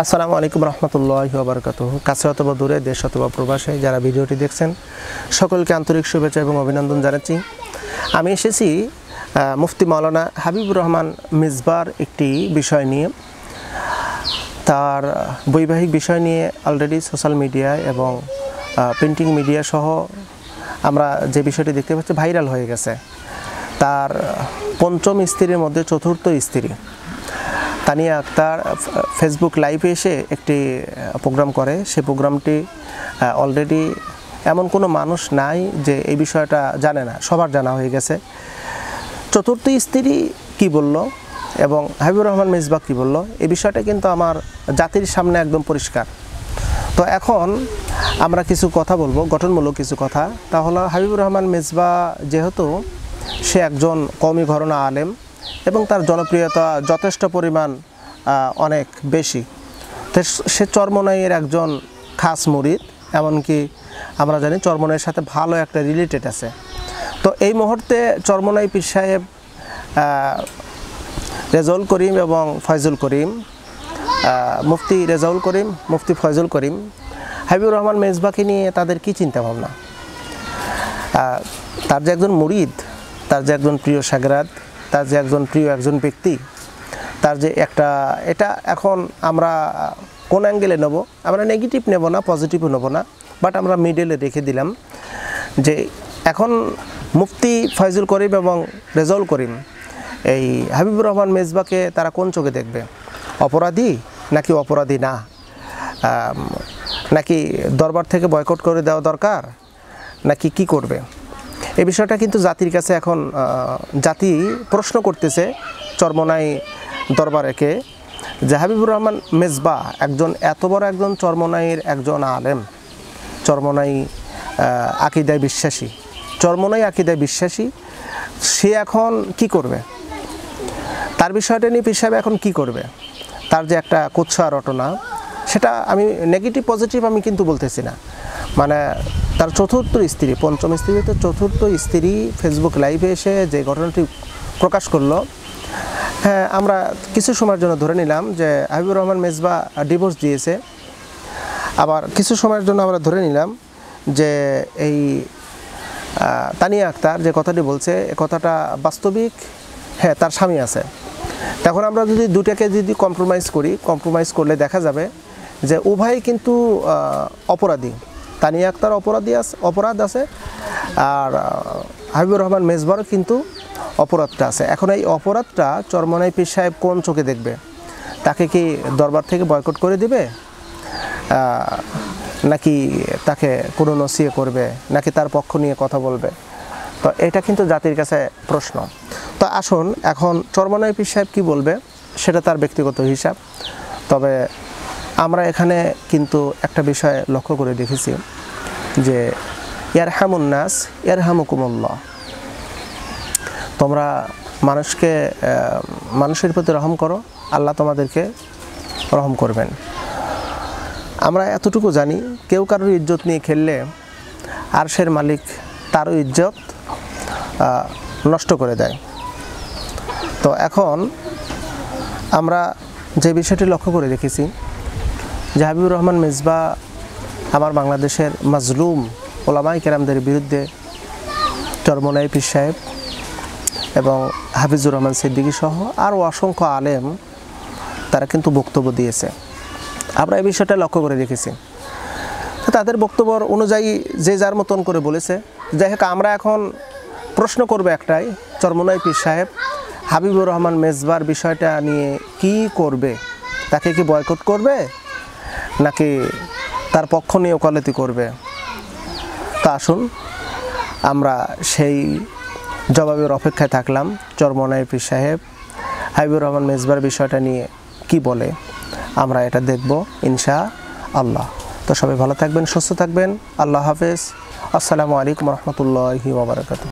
আসসালামু আলাইকুম রহমতুল্লাহি ওয়া বারাকাতুহু। কাছে অথবা দূরে, দেশ অথবা প্রবাসে যারা ভিডিওটি দেখছেন সকলকে আন্তরিক শুভেচ্ছা এবং অভিনন্দন জানাচ্ছি। আমি এসেছি মুফতি মাওলানা হাবিবুর রহমান মিসবার একটি বিষয় নিয়ে। তার বৈবাহিক বিষয় নিয়ে অলরেডি সোশ্যাল মিডিয়ায় এবং প্রিন্টিং মিডিয়া সহ আমরা যে বিষয়টি দেখতে পাচ্ছি ভাইরাল হয়ে গেছে। তার পঞ্চম স্ত্রীর মধ্যে চতুর্থ স্ত্রী তানিয়া আক্তার ফেসবুক লাইভে এসে একটি প্রোগ্রাম করে। সেই প্রোগ্রামটি অলরেডি এমন কোনো মানুষ নাই যে এই বিষয়টা জানে না, সবার জানা হয়ে গেছে। চতুর্থ স্ত্রী কি বলল এবং হাবিবুর রহমান মিসবাহ কি বলল, এই বিষয়টা কিন্তু আমার জাতির সামনে একদম পরিষ্কার। তো এখন আমরা কিছু কথা বলবো, গঠনমূলক কিছু কথা। তাহলে হাবিবুর রহমান মিসবাহ যেহেতু সে একজন কওমি ঘরানা আলেম এবং তার জনপ্রিয়তা যথেষ্ট পরিমাণ অনেক বেশি, সে চরমোনাইয়ের একজন খাস মুরিদ, এমনকি আমরা জানি চরমোনাইয়ের সাথে ভালো একটা রিলেটেড আছে। তো এই মুহূর্তে চরমোনাই পীর সাহেব রেজাউল করিম এবং ফয়জুল করিম, মুফতি রেজাউল করিম, মুফতি ফয়জুল করিম হাবিবুর রহমান মিসবাহকে নিয়ে তাদের কি চিন্তা ভাবনা। তার যে একজন মুরিদ, তার যে একজন প্রিয় সাগরাত, তার যে একজন প্রিয় একজন ব্যক্তি, তার যে একটা, এটা এখন আমরা কোন অ্যাঙ্গেলে নেব, আমরা নেগেটিভ নেব না, পজিটিভও নেব না, বাট আমরা মিডলে রেখে দিলাম যে এখন মুফতি ফয়জুল করিম এবং রেজাউল করিম এই হাবিবুর রহমান মিসবাহকে তারা কোন চোখে দেখবে, অপরাধী নাকি অপরাধী না, নাকি দরবার থেকে বয়কট করে দেওয়া দরকার, নাকি কি করবে। এই বিষয়টা কিন্তু জাতির কাছে এখন জাতি প্রশ্ন করতেছে চরমোনাই দরবারেকে যে হাবিবুর রহমান মিসবাহ একজন এত বড় একজন চরমোনাইয়ের একজন আলেম, চরমোনাই আকিদায় বিশ্বাসী, চরমোনাই আকিদায় বিশ্বাসী, সে এখন কি করবে, তার বিষয়টা নিয়ে পীর সাহেব এখন কি করবে। তার যে একটা কুৎসা রটনা, সেটা আমি নেগেটিভ পজিটিভ আমি কিন্তু বলতেছি না, মানে তার চতুর্থ স্ত্রী, পঞ্চম স্ত্রী তো চতুর্থ স্ত্রী ফেসবুক লাইভে এসে যে ঘটনাটি প্রকাশ করলো, হ্যাঁ আমরা কিছু সময়ের জন্য ধরে নিলাম যে হাবিবুর রহমান মিসবাহ ডিভোর্স দিয়েছে, আবার কিছু সময়ের জন্য আমরা ধরে নিলাম যে এই তানিয়া আক্তার যে কথাটি বলছে এ কথাটা বাস্তবিক, হ্যাঁ তার স্বামী আছে। তখন আমরা যদি দুটাকে যদি কম্প্রোমাইজ করলে দেখা যাবে যে উভয় কিন্তু অপরাধী। তানিয়া আক্তার অপরাধ আছে, আর হাবিবুর রহমান মিসবাহর কিন্তু অপরাধটা আছে। এখন এই অপরাধটা চরমোনাই পীর সাহেব কোন চোখে দেখবে, তাকে কি দরবার থেকে বয়কট করে দিবে, নাকি তাকে কোনো নসিহত করবে, নাকি তার পক্ষ নিয়ে কথা বলবে। তো এটা কিন্তু জাতির কাছে প্রশ্ন। তো আসুন এখন চরমোনাই পীর সাহেব কী বলবে সেটা তার ব্যক্তিগত হিসাব। তবে আমরা এখানে কিন্তু একটা বিষয় লক্ষ্য করে দেখেছি যে ইয়ারহামুন নাস ইয়ারহামুকুমুল্লাহ, তোমরা মানুষের প্রতি রহম করো, আল্লাহ তোমাদেরকে রহম করবেন। আমরা এতটুকু জানি, কেউ কারোর ইজ্জত নিয়ে খেললে আরশের মালিক তারও ইজ্জত নষ্ট করে দেয়। তো এখন আমরা যে বিষয়টি লক্ষ্য করে দেখেছি যে হাবিবুর রহমান মিসবাহ আমার বাংলাদেশের মাজলুম ওলামাই কেরামদের বিরুদ্ধে চরমোনাই পীর সাহেব এবং হাফিজুর রহমান সিদ্দিকী সহ আরও অসংখ্য আলেম তারা কিন্তু বক্তব্য দিয়েছে। আমরা এই বিষয়টা লক্ষ্য করে দেখেছি। তাদের বক্তব্য অনুযায়ী যে যার মতন করে বলেছে। যাই হোক, আমরা এখন প্রশ্ন করব একটাই, চরমোনাই পীর সাহেব হাবিবুর রহমান মিসবাহর বিষয়টা নিয়ে কি করবে, তাকে কি বয়কট করবে নাকি তার পক্ষ নিয়ে ওকালতি করবে। তা আসুন আমরা সেই জবাবের অপেক্ষায় থাকলাম। চরমোনাই পীর সাহেব হাবিবুর রহমান মিসবাহর বিষয়টা নিয়ে কি বলে আমরা এটা দেখব ইনশাআল্লাহ। তো সবাই ভালো থাকবেন, সুস্থ থাকবেন। আল্লাহ হাফেজ। আসসালামু আলাইকুম রহমতুল্লাহি ওয়া বারাকাতুহু।